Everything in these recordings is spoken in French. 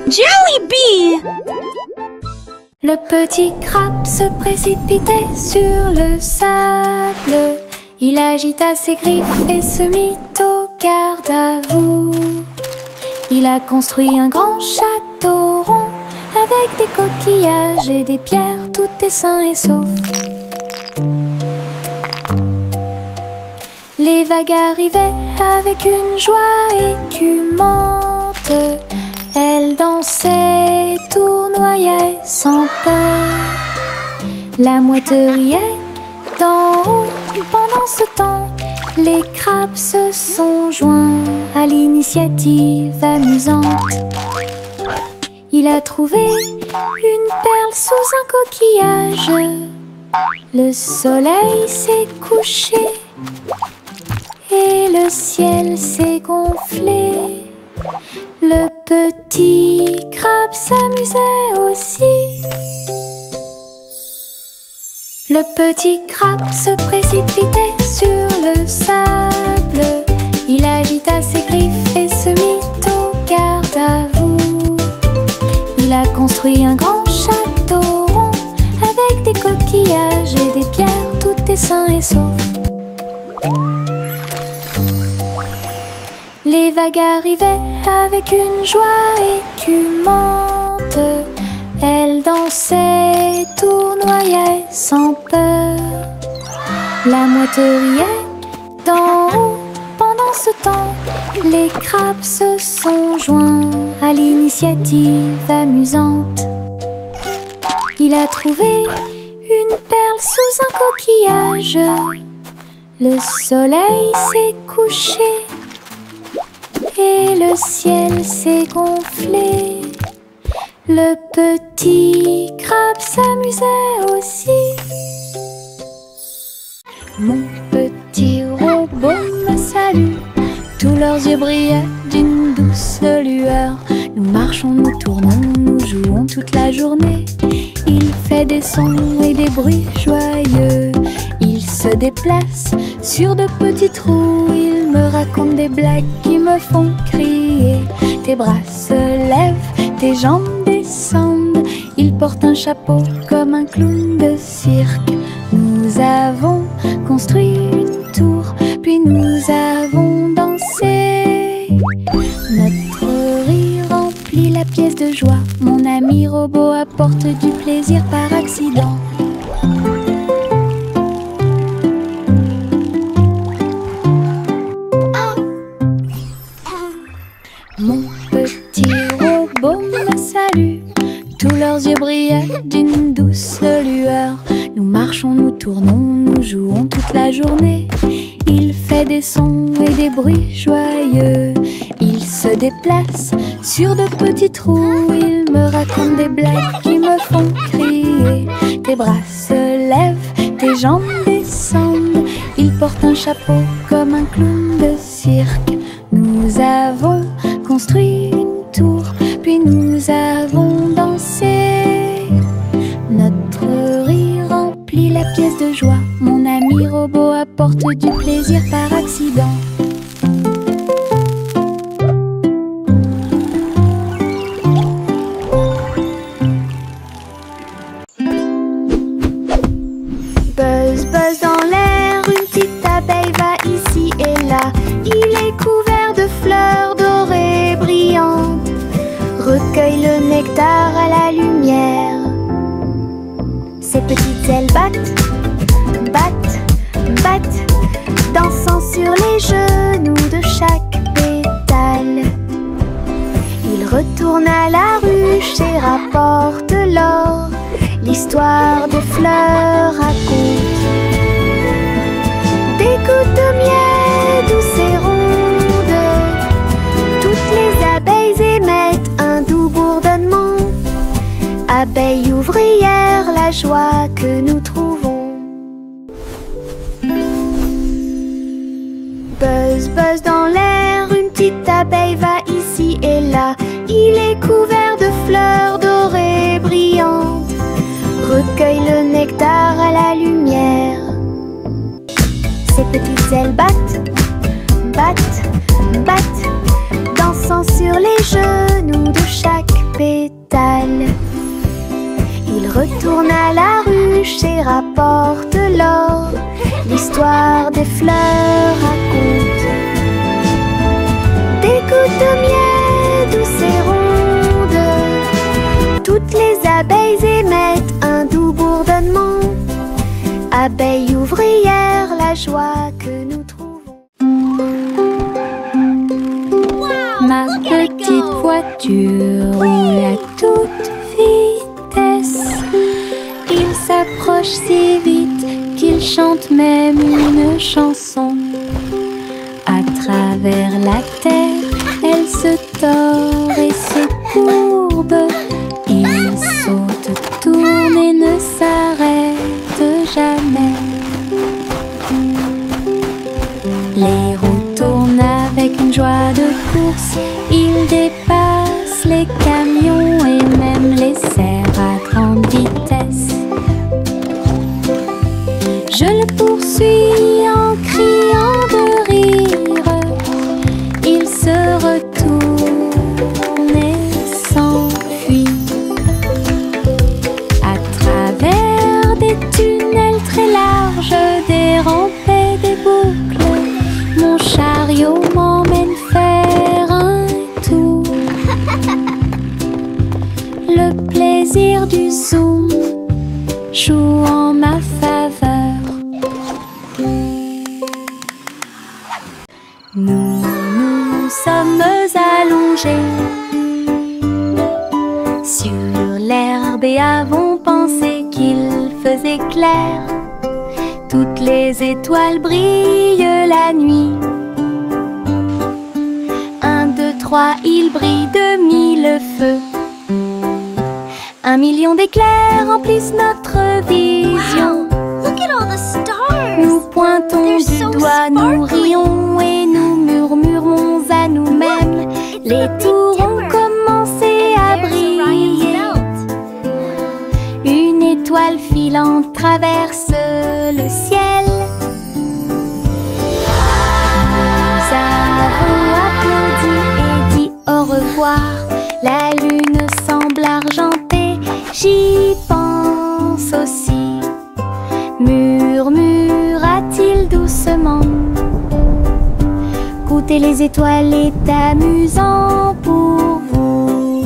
Jelly Bee! Le petit crabe se précipitait sur le sable. Il agita ses griffes et se mit au garde à vous. Il a construit un grand château rond avec des coquillages et des pierres, tout est sain et sauf. Les vagues arrivaient avec une joie écumante. Elles dansaient, tournoyaient sans peur. La mouette riait d'en haut. Pendant ce temps, les crabes se sont joints à l'initiative amusante. Il a trouvé une perle sous un coquillage. Le soleil s'est couché et le ciel s'est gonflé. Le petit crabe s'amusait aussi. Le petit crabe se précipitait sur le sable. Il agita ses griffes et se mit au garde à vous. Il a construit un grand château rond avec des coquillages et des pierres, tout est sain et sauf. Les vagues arrivaient avec une joie écumante. Elles dansaient, tournoyaient sans peur. La mouette riait d'en haut. Pendant ce temps, les crabes se sont joints à l'initiative amusante. Il a trouvé une perle sous un coquillage. Le soleil s'est couché et le ciel s'est gonflé. Le petit crabe s'amusait aussi. Mon petit robot me salue. Tous leurs yeux brillaient d'une douce lueur. Nous marchons, nous tournons, nous jouons toute la journée. Il fait des sons et des bruits joyeux. Il se déplace sur de petits trous. Il me raconte des blagues qui me font crier. Tes bras se lèvent, tes jambes descendent. Il porte un chapeau comme un clown de cirque. Nous avons construit une tour, puis nous avons dansé. Notre rire remplit la pièce de joie. Mon ami robot apporte du plaisir par accident. Mon petit robot me salue. Tous leurs yeux brillaient d'une douce lueur. Nous marchons, nous tournons, nous jouons toute la journée. Il fait des sons et des bruits joyeux. Il se déplace sur de petits trous. Il me raconte des blagues qui me font crier. Tes bras se lèvent, tes jambes descendent. Il porte un chapeau comme un clown de cirque. Nous avons construit une tour, puis nous avons dansé. Notre rire remplit la pièce de joie. Mon ami robot apporte du plaisir par accident. Buzz, buzz dans l'air, une petite abeille va ici et là. Il est couvert de fleurs dorées brillantes. Recueille le nectar à la lumière. Ses petites ailes battent, battent, battent, dansant sur les genoux de chaque pétale. Il retourne à la ruche et rapporte l'or. L'histoire des fleurs raconte des gouttes de miel douces et rondes. Toutes les abeilles émettent un doux bourdonnement. Abeilles ouvrières, la joie que nous trouvons. Buzz, buzz dans l'air, une petite abeille va ici et là. Il est couvert de fleurs dorées brillantes. Recueille le nectar à la lumière. Ses petites ailes battent, battent, battent, dansant sur les genoux de chaque pétale. apporte l'or. L'histoire des fleurs raconte des gouttes de miel douces et rondes. Toutes les abeilles émettent un doux bourdonnement. Abeilles ouvrières, la joie que nous trouvons. Ma petite voiture roule à toute vitesse. Il s'approche si vite qu'il chante même une chanson. À travers la terre, elle se tord et se courbe. Il saute, tourne et ne s'arrête jamais. Les roues tournent avec une joie de course. Il dépasse les camions et même les cerfs à grande vitesse. Je le poursuis en criant de rire. Il se retourne et s'enfuit. À travers des tunnels très larges, des rampes et des boucles, mon chariot m'emmène faire un tour. Le plaisir du zoom joue en ma faveur. Nous sommes allongés sur l'herbe et avons pensé qu'il faisait clair. Toutes les étoiles brillent la nuit. 1, 2, 3, il brille de 1000 feux. 1 million d'éclairs remplissent notre vision. Look at all the stars. Nous pointons du doigt, nous rions et nous murmurons à nous-mêmes. Les tours ont commencé à briller. Une étoile filante traverse le ciel. Nous avons applaudi et dit au revoir. La lune semble argentée, j'y pense aussi. Murmura-t-il doucement. Goûter les étoiles est amusant pour vous.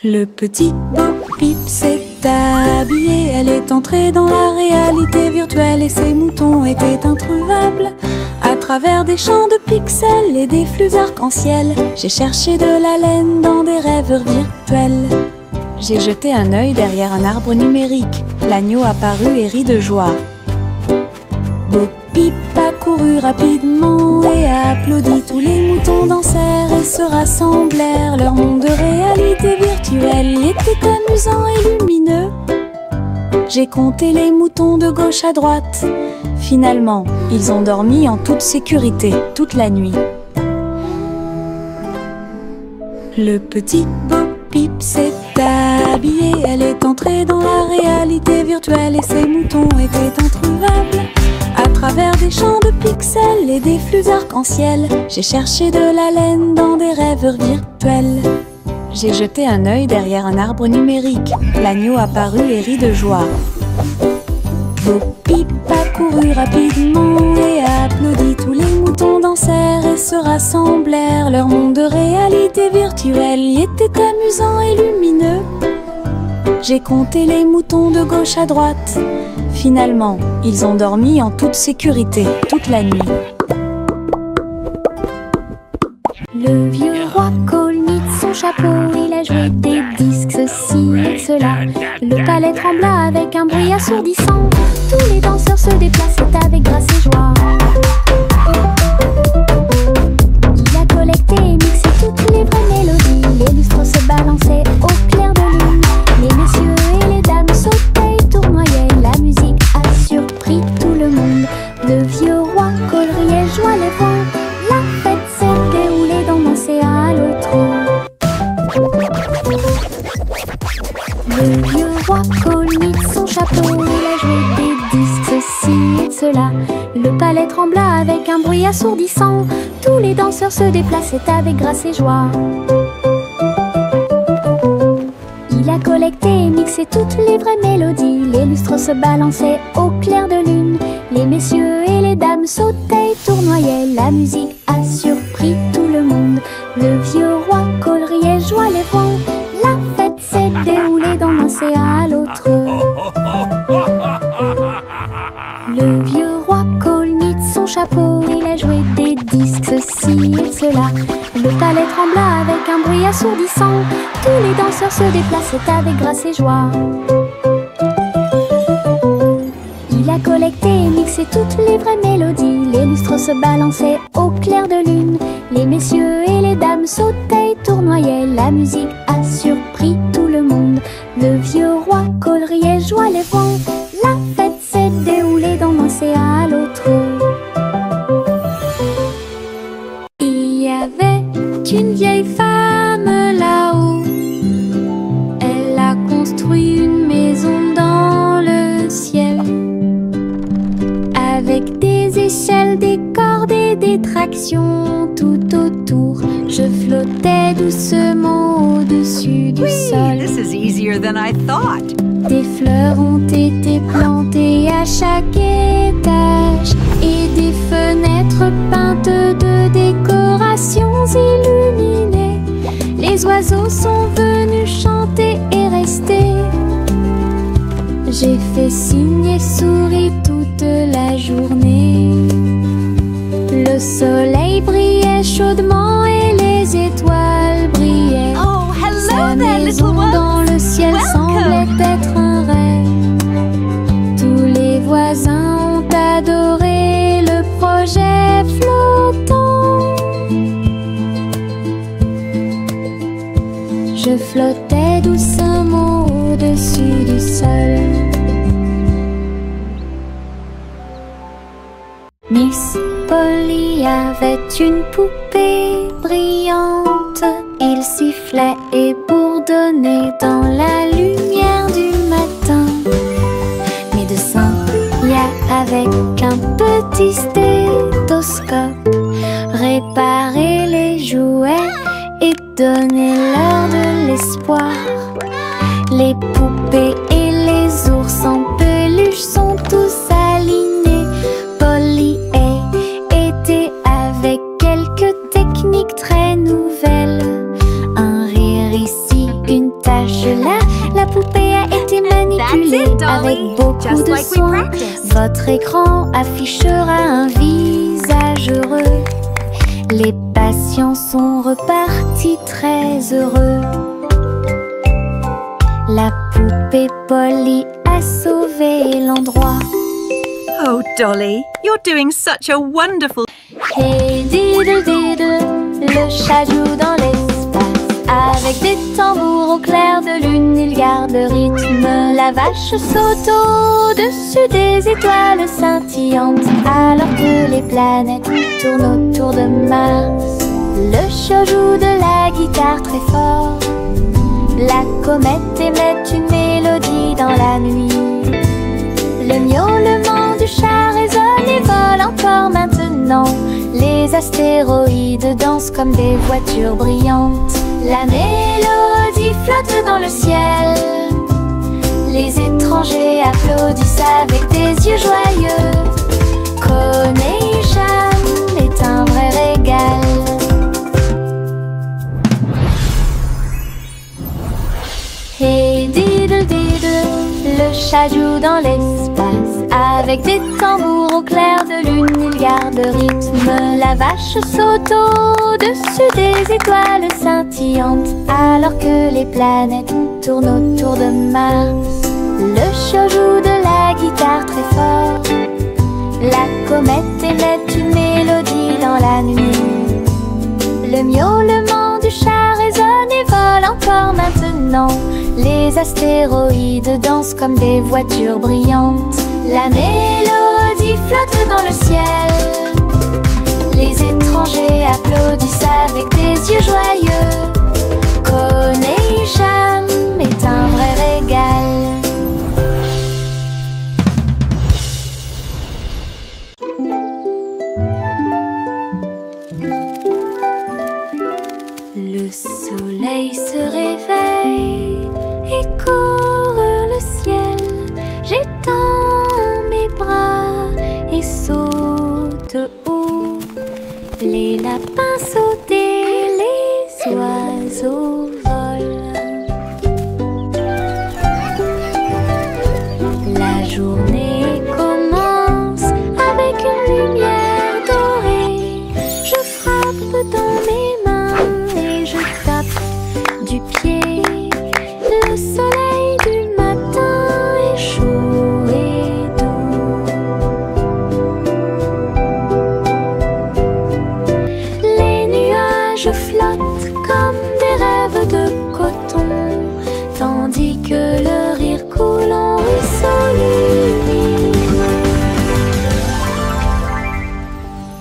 Le petit Bo Peep s'est habillé. Elle est entrée dans la réalité virtuelle et ses moutons étaient introuvables. À travers des champs de pixels et des flux arc-en-ciel, j'ai cherché de la laine dans des rêves virtuels. J'ai jeté un œil derrière un arbre numérique. L'agneau apparut et rit de joie. Bo Peep a couru rapidement et a applaudi. Tous les moutons dansèrent et se rassemblèrent. Leur monde de réalité virtuelle était amusant et lumineux. J'ai compté les moutons de gauche à droite. Finalement, ils ont dormi en toute sécurité toute la nuit. Le petit Bo Peep s'est habillé. Elle est entrée dans la réalité virtuelle et ses moutons étaient introuvables. À travers des champs de pixels et des flux arc-en-ciel, j'ai cherché de la laine dans des rêves virtuels. J'ai jeté un œil derrière un arbre numérique. L'agneau apparut et rit de joie. Bo Peep a couru rapidement et a applaudi. Tous les moutons dansèrent et se rassemblèrent. Leur monde de réalité virtuelle y était amusant et lumineux. J'ai compté les moutons de gauche à droite. Finalement, ils ont dormi en toute sécurité toute la nuit. Le vieux roi Cole mit son chapeau, il a joué des disques, ceci et cela. Le palais trembla avec un bruit assourdissant. Tous les danseurs se déplaçaient avec grâce et joie. Il a collecté et mixé toutes les vraies mélodies. Les lustres se balançaient au clair de lune. Les messieurs et les dames sautaient et tournoyaient. La musique a surpris tout le monde. Le vieux roi Cole riait, joie les vents. La fête s'est déroulée dans l'océan à l'autre. Le vieux roi Cole mit son chapeau, il a joué des disques, ceci et cela. Le palais trembla avec un bruit assourdissant. Tous les danseurs se déplaçaient avec grâce et joie. Il a collecté et mixé toutes les vraies mélodies. Les lustres se balançaient au clair de lune. Les messieurs et les dames sautaient et tournoyaient. La musique a surpris tout le monde. Le vieux roi Cole riait, joie les vents. La fête s'est déroulée d'un océan à l'autre. Le vieux roi Cole mit son chapeau. Il a joué des disques, ceci et cela. Le palais trembla avec un bruit assourdissant. Tous les danseurs se déplaçaient avec grâce et joie. Il a collecté et mixé toutes les vraies mélodies. Les lustres se balançaient au clair de lune. Les messieurs et les dames sautaient et tournoyaient. La musique a surpris tout le monde. Le vieux roi Cole riait, joie les vents. La fête s'est déroulée d'un océan à l'autre. Il y avait une vieille femme là-haut. Elle a construit une maison dans le ciel, avec des échelles, des cordes et des tractions tout autour. Je flottais doucement au-dessus du sol. This is easier than I thought. Des fleurs ont été plantées à chaque étage et des fenêtres peintes de décorations illuminées. Les oiseaux sont venus chanter et rester. J'ai fait signe et souri toute la journée. Le soleil brillait chaudement et les étoiles brillaient. Oh, Sa hello there, maison little dans one. le ciel semblait être un rêve. Tous les voisins ont adoré le projet flottant. Je flottais doucement au-dessus du sol. Miss Polly avait une poupée brillante. Il sifflait et bourdonnait dans la lumière du matin. Médecin, avec un petit stéthoscope, réparer les jouets et donner leur de l'espoir. Les poupées et les ours en peluche sont tous alignés. Polly était avec quelques techniques très nouvelles. Un rire ici, une tache là. La poupée a été manipulée avec beaucoup de soin. Votre écran affichera un visage heureux. Les patients sont repartis très heureux. La poupée Polly a sauvé l'endroit. Oh, Dolly, you're doing such a wonderful... Hey diddle diddle, le chat joue dans l'espace. Avec des tambours au clair de lune, il garde le rythme. La vache saute au-dessus des étoiles scintillantes, alors que les planètes tournent autour de Mars. Le chat joue de la guitare très fort. La comète émet une mélodie dans la nuit. Le miaulement du chat résonne et vole encore maintenant. Les astéroïdes dansent comme des voitures brillantes. La mélodie flotte dans le ciel. Les étrangers applaudissent avec des yeux joyeux. Connection est un vrai régal. Hey diddle diddle, le chat joue dans l'espace. Avec des tambours au clair de lune, il garde le rythme. La vache saute au-dessus des étoiles scintillantes, alors que les planètes tournent autour de Mars. Le chat joue de la guitare très fort. La comète émet une mélodie dans la nuit. Le miaulement du chat résonne et vole encore maintenant. Les astéroïdes dansent comme des voitures brillantes. La mélodie flotte dans le ciel. Les étrangers applaudissent avec des yeux joyeux. Connection est un vrai régal. Le soleil se réveille et court Les lapins sautaient, les oiseaux volent. La journée commence avec une lumière dorée. Je frappe dans mes mains et je tape du pied. Le soleil du matin est chaud et doux. Les nuages flottent comme des rêves de coton, tandis que le rire coule en ruisseau lumineux.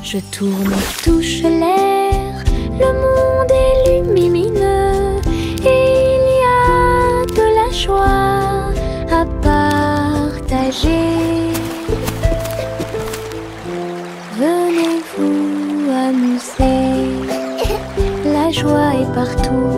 Je tourne, touche l'air, le monde est lumineux et il y a de la joie à partager. Venez vous amuser, la joie est partout.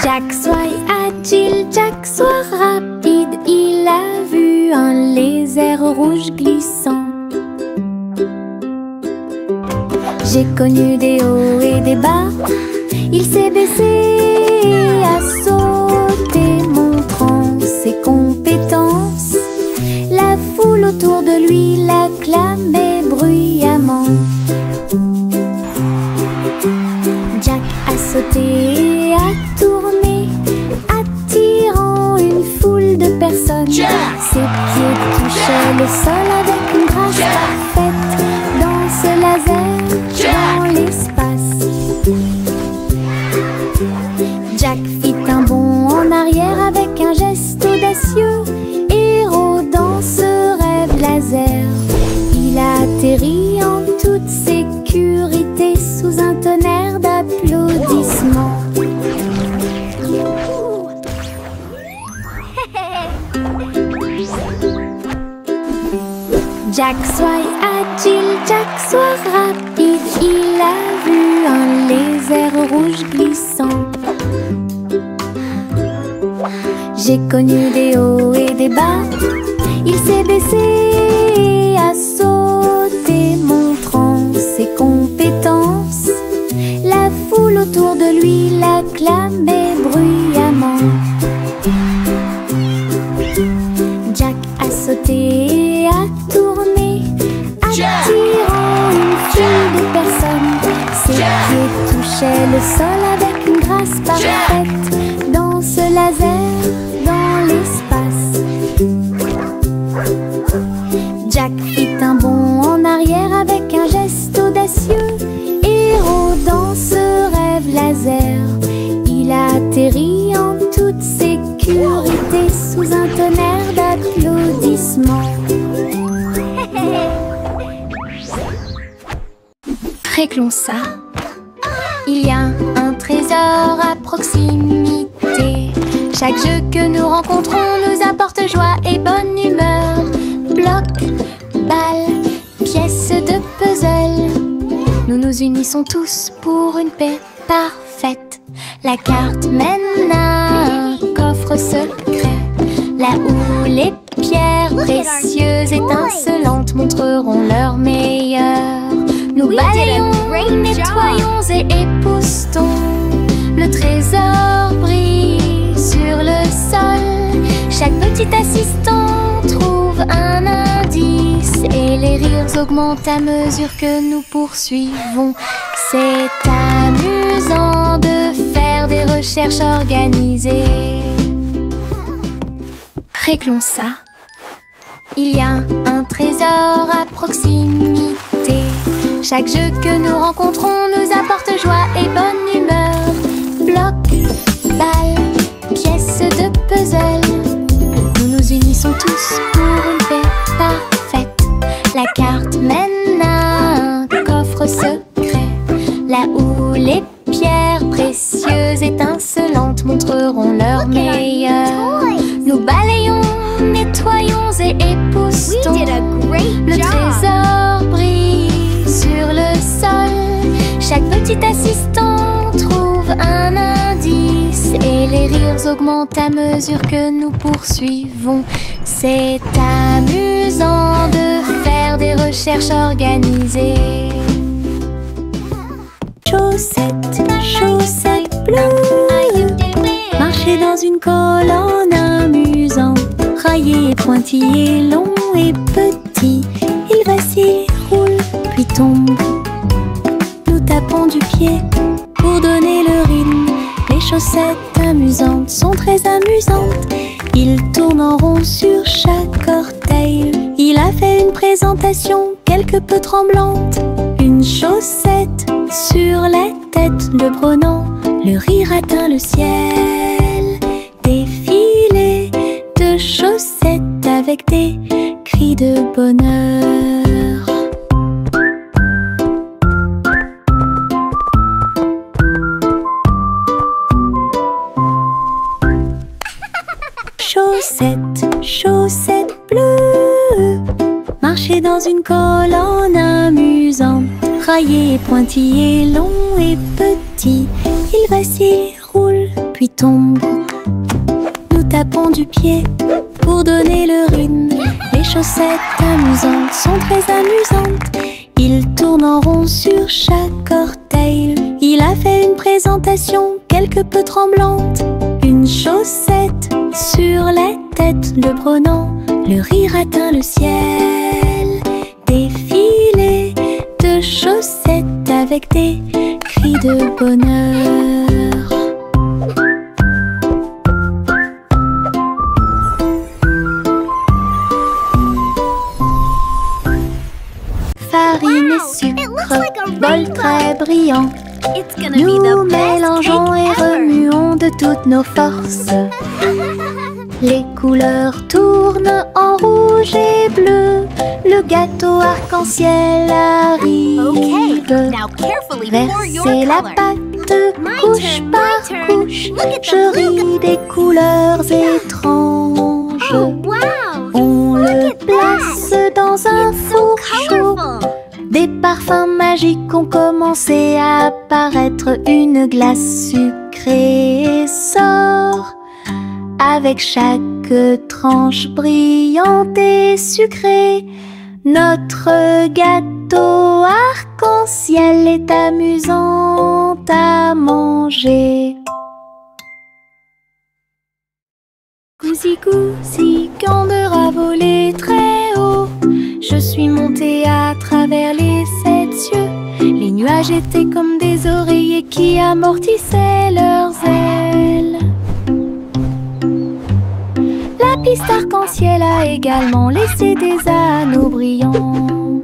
Jack soit agile, Jack soit rapide, il a vu un lézard rouge glissant. J'ai connu des hauts et des bas, il s'est baissé, a sauté, montrant ses compétences. La foule autour de lui l'acclamait bruyamment. Jack a sauté et a tourné, attirant une foule de personnes. Ses pieds touchaient le sol avec une grâce parfaite. Danse laser dans l'espace. Jack fit un bond en arrière avec un geste audacieux. Héros dans ce rêve laser, il a atterri en toute sécurité sous un tonnerre d'applaudissements. Jack soit agile, Jack soit rapide, il a vu un lézard rouge glissant. J'ai connu des hauts et des bas, il s'est baissé, a sauté, montrant ses compétences. La foule autour de lui l'acclamait bruyamment. Jack a sauté et a tourné, attirant une foule de personnes. Ses pieds touchaient le sol avec une grâce parfaite. Danse laser dans l'espace. Jack fit un bond en arrière avec un geste audacieux. Héros dans ce rêve laser, il a atterri en toute sécurité sous un tonnerre d'applaudissements. Réglons ça. Il y a un trésor à proximité. Chaque jeu que nous rencontrons nous apporte joie et bonne humeur. Bloc, balle, pièces de puzzle. Nous nous unissons tous pour une paix parfaite. La carte mène à un coffre secret, là où les pierres précieuses étincelantes montreront leur meilleur. Nous balayons, nettoyons et époustons. Le trésor brille sur le sol. Chaque petit assistant trouve un indice et les rires augmentent à mesure que nous poursuivons. C'est amusant de faire des recherches organisées. Réglons ça. Il y a un trésor à proximité. Chaque jeu que nous rencontrons nous apporte joie et bonne humeur. Bloc, balle, pièces de puzzle. Nous nous unissons tous pour une paix parfaite. La carte mène à un coffre secret, là où les pierres précieuses étincelantes montreront leur meilleur. Nous balayons, nettoyons et époustons. Le trésor brille sur le sol. Chaque petit assistant trouve un indice et les rires désirs augmentent à mesure que nous poursuivons. C'est amusant de faire des recherches organisées. Chaussettes, chaussettes bleues, marcher dans une colonne amusant. Raillé, pointillé, long et petit, il vacille, roule, puis tombe. Nous tapons du pied pour donner le rythme. Les chaussettes amusantes sont très amusantes. Il tourne en rond sur chaque orteil. Il a fait une présentation quelque peu tremblante. Une chaussette sur la tête le prenant. Le rire atteint le ciel. Défilé de chaussettes avec des cris de bonheur. Chaussettes, chaussettes bleues, marcher dans une colonne amusante. Raillé, pointillé, long et petit, il vacille, roule, puis tombe. Nous tapons du pied pour donner le rythme. Les chaussettes amusantes sont très amusantes. Il tourne en rond sur chaque orteil. Il a fait une présentation quelque peu tremblante. Une chaussette sur la tête le prenant. Le rire atteint le ciel. Défilé de chaussettes avec des cris de bonheur. Farine et sucre, bol très brillant. Nous mélangeons et remuons de toutes nos forces. Les couleurs tournent en rouge et bleu. Le gâteau arc-en-ciel arrive. Versez la pâte couche par couche. Je ris des couleurs étranges. On le place dans un four chaud. Des parfums magiques ont commencé à apparaître. Une glace sucrée sort avec chaque tranche brillante et sucrée. Notre gâteau arc-en-ciel est amusant à manger. Cousi cousi, candeur a volé très haut. Je suis montée à travers les 7 cieux. Les nuages étaient comme des oreillers qui amortissaient leurs ailes. La piste arc-en-ciel a également laissé des anneaux brillants.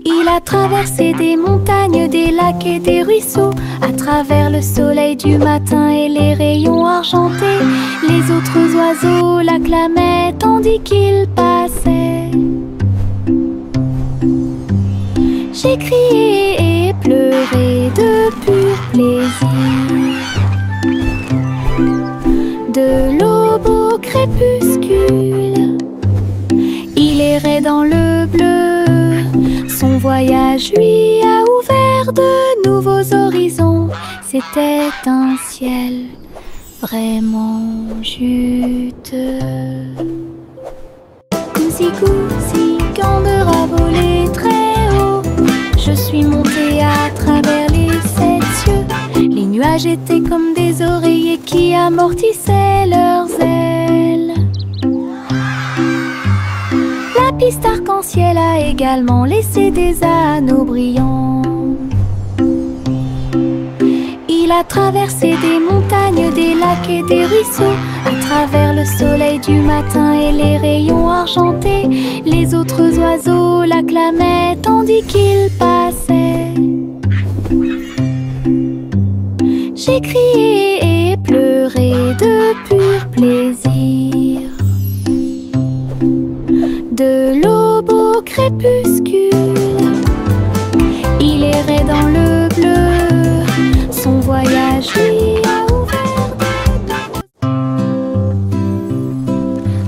Il a traversé des montagnes, des lacs et des ruisseaux. À travers le soleil du matin et les rayons argentés, les autres oiseaux l'acclamaient tandis qu'il passait. J'ai crié et pleuré de pur plaisir. De l'aube au crépuscule, il errait dans le bleu. Son voyage lui a ouvert de nouveaux horizons. C'était un ciel vraiment juteux. Cousi cousi, candeur a volé très haut. Je suis montée à travers les 7 cieux. Les nuages étaient comme des oreillers qui amortissaient leurs ailes. La piste arc-en-ciel a également laissé des anneaux brillants. Il a traversé des montagnes, des lacs et des ruisseaux. À travers le soleil du matin et les rayons argentés, les autres oiseaux l'acclamaient tandis qu'il passait. J'ai crié et pleuré de pur plaisir. De l'aube au crépuscule, il errait dans le bleu. Son voyage lui a ouvert.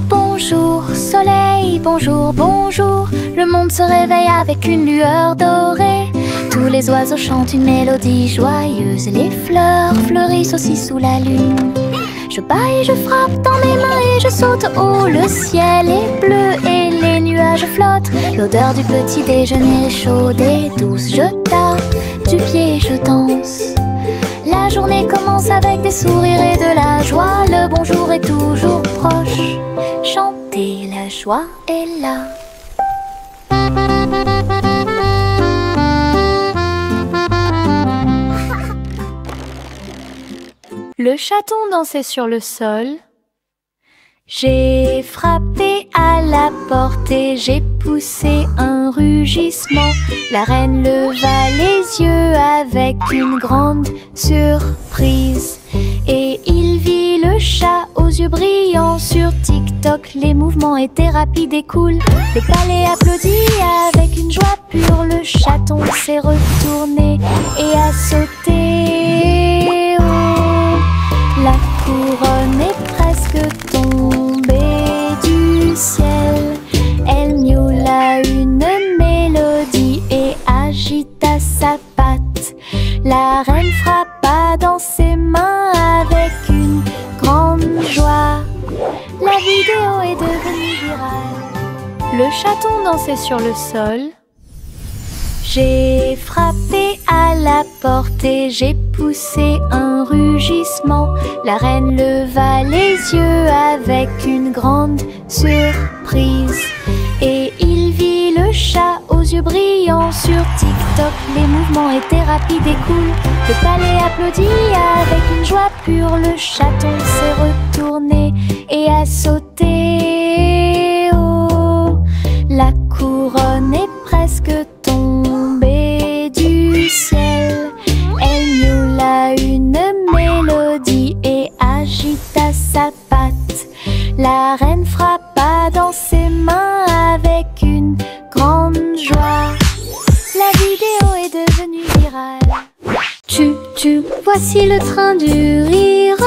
Bonjour soleil, bonjour, bonjour. Le monde se réveille avec une lueur dorée. Tous les oiseaux chantent une mélodie joyeuse. Les fleurs fleurissent aussi sous la lune. Je bats et je frappe dans mes mains et je saute haut. Le ciel est bleu et les nuages flottent. L'odeur du petit déjeuner est chaude et douce. Je tape du pied et je danse. La journée commence avec des sourires et de la joie. Le bonjour est toujours proche. Chantez, la joie est là. Le chaton dansait sur le sol. J'ai frappé à la porte et j'ai poussé un rugissement. La reine leva les yeux avec une grande surprise. Et il vit le chat aux yeux brillants. Sur TikTok, les mouvements étaient rapides et cool. Le palais applaudit avec une joie pure. Le chaton s'est retourné et a sauté. Oh, la couronne est presque tombée du ciel. Elle miaula une mélodie et agita sa patte. La reine frappa dans ses mains avec une grande joie. La vidéo est devenue virale. Le chaton dansait sur le sol. J'ai frappé à la porte et j'ai poussé un rugissement. La reine leva les yeux avec une grande surprise. Et il vit le chat aux yeux brillants. Sur TikTok, les mouvements étaient rapides et cool. Le palais applaudit avec une joie pure. Le chaton s'est retourné et a sauté. Oh, la couronne est presque tombée du ciel. Elle miaula une mélodie et agita sa patte. La reine frappa dans ses mains avec une grande joie. La vidéo est devenue virale. Tu, voici le train du rire.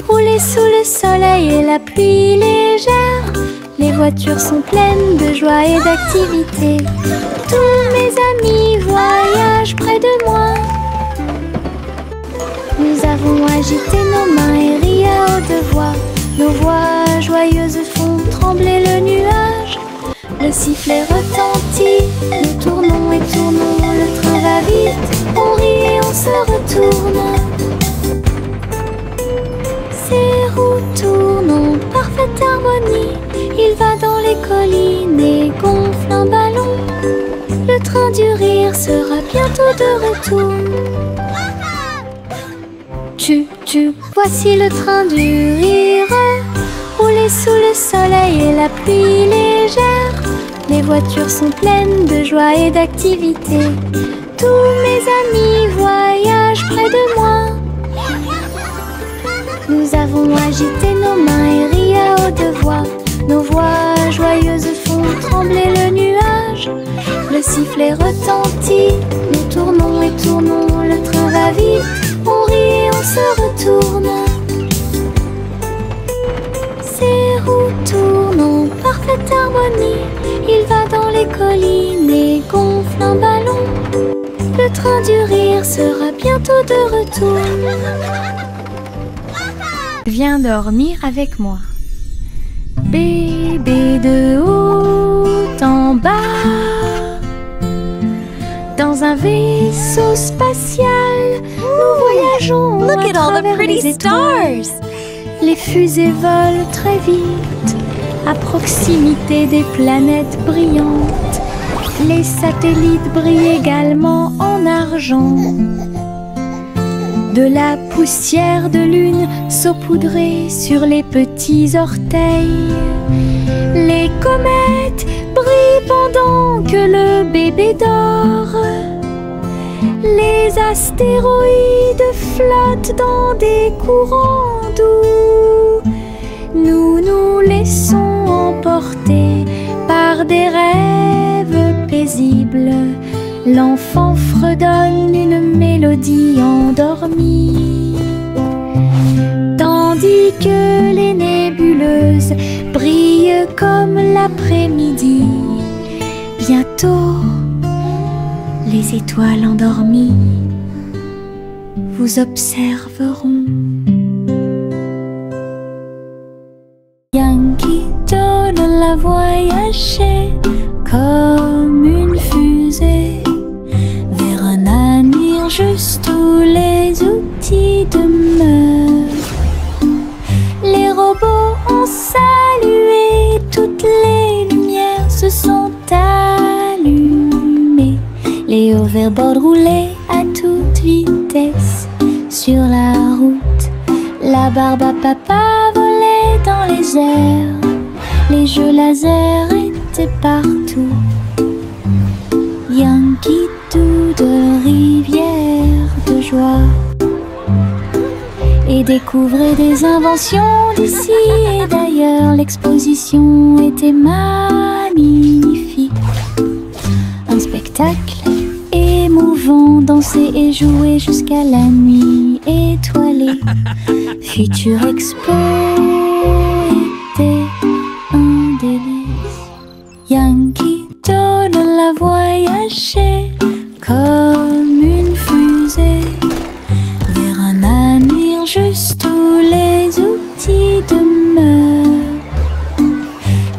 Rouler sous le soleil et la pluie légère. Les voitures sont pleines de joie et d'activité. Tous mes amis voyagent près de moi. Nous avons agité nos mains et ri à haute voix. Nos voix joyeuses font trembler le nuage. Le sifflet retentit, nous tournons et tournons. Le train va vite, on rit et on se retourne. Ces roues tournent en parfaite harmonie. Il va dans les collines et gonfle un ballon. Le train du rire sera bientôt de retour. Voici le train du rire. Rouler sous le soleil et la pluie légère. Les voitures sont pleines de joie et d'activité. Tous mes amis voyagent près de moi. Nous avons agité nos mains et ri à haute voix. Nos voix joyeuses font trembler le nuage. Le sifflet retentit, nous tournons et tournons. Le train va vite, on rit et on se retourne. Ces roues tournent en parfaite harmonie. Il va dans les collines et gonfle un ballon. Le train du rire sera bientôt de retour. Viens dormir avec moi. Bébé de haut en bas, dans un vaisseau spatial, nous voyageons. Look at all the travers pretty les étoiles. stars. Les fusées volent très vite, à proximité des planètes brillantes. Les satellites brillent également en argent. De la poussière de lune saupoudrée sur les petits orteils. Les comètes brillent pendant que le bébé dort. Les astéroïdes flottent dans des courants doux. Nous nous laissons emporter par des rêves paisibles. L'enfant fredonne une mélodie endormie, tandis que les nébuleuses brillent comme l'après-midi. Bientôt, les étoiles endormies vous observeront. Yankee Doodle a voyagé comme une fusée vers un avenir juste où les outils demeurent. Les robots ont salué, toutes les lumières se sont allumées. Les hoverboards roulaient à toute vitesse sur la route. La barbe à papa volait dans les airs. Les jeux laser étaient partout. Yankee Doodle, rivière de joie, et découvrait des inventions d'ici et d'ailleurs. L'exposition était magnifique. Un spectacle émouvant, danser et jouer jusqu'à la nuit étoilée. Future Expo était un délice. Yankee Doodle a voyagé comme une fusée vers un avenir juste où les outils demeurent.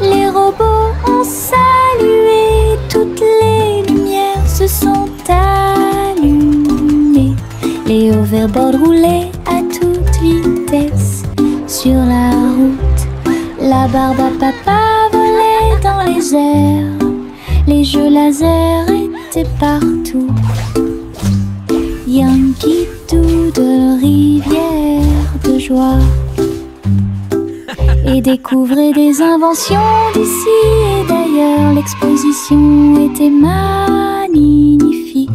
Les robots ont salué, toutes les lumières se sont allumées. Les hoverboards roulaient à toute vitesse sur la route. La barbe à papa volait dans les airs. Les jeux laser étaient partout. Yankee Doodle, rivière de joie, et découvrait des inventions d'ici et d'ailleurs. L'exposition était magnifique.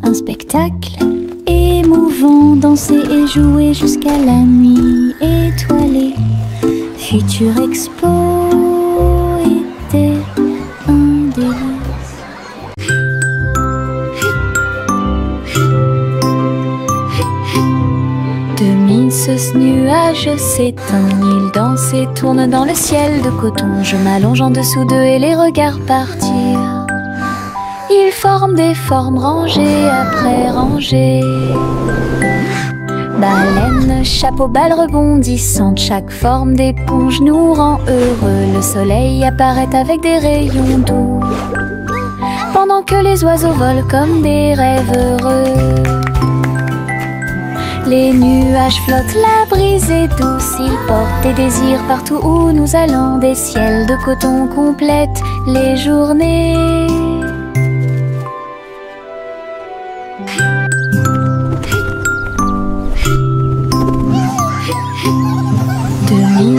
Un spectacle émouvant, danser et jouer jusqu'à la nuit étoilée. Future Expo était un délice. Ce nuage s'éteint, il danse et tourne dans le ciel de coton. Je m'allonge en dessous d'eux et les regarde partir. Ils forment des formes rangées après rangées. Baleine, chapeau, balle rebondissante, chaque forme d'éponge nous rend heureux. Le soleil apparaît avec des rayons doux, pendant que les oiseaux volent comme des rêves heureux. Les nuages flottent, la brise est douce, ils portent des désirs partout où nous allons. Des ciels de coton complètent les journées.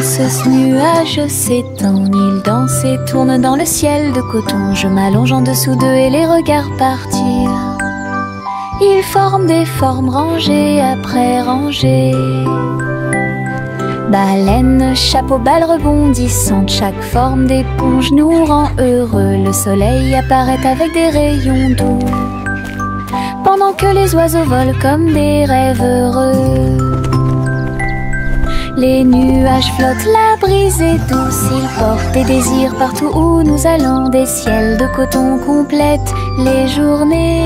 Ce nuage s'étend, il danse et tourne dans le ciel de coton. Je m'allonge en dessous d'eux et les regarde partir. Ils forment des formes rangées après rangées. Baleine, chapeau, balle rebondissante, chaque forme d'éponge nous rend heureux. Le soleil apparaît avec des rayons doux, pendant que les oiseaux volent comme des rêves heureux. Les nuages flottent, la brise est douce, ils portent des désirs partout où nous allons. Des ciels de coton complètent les journées.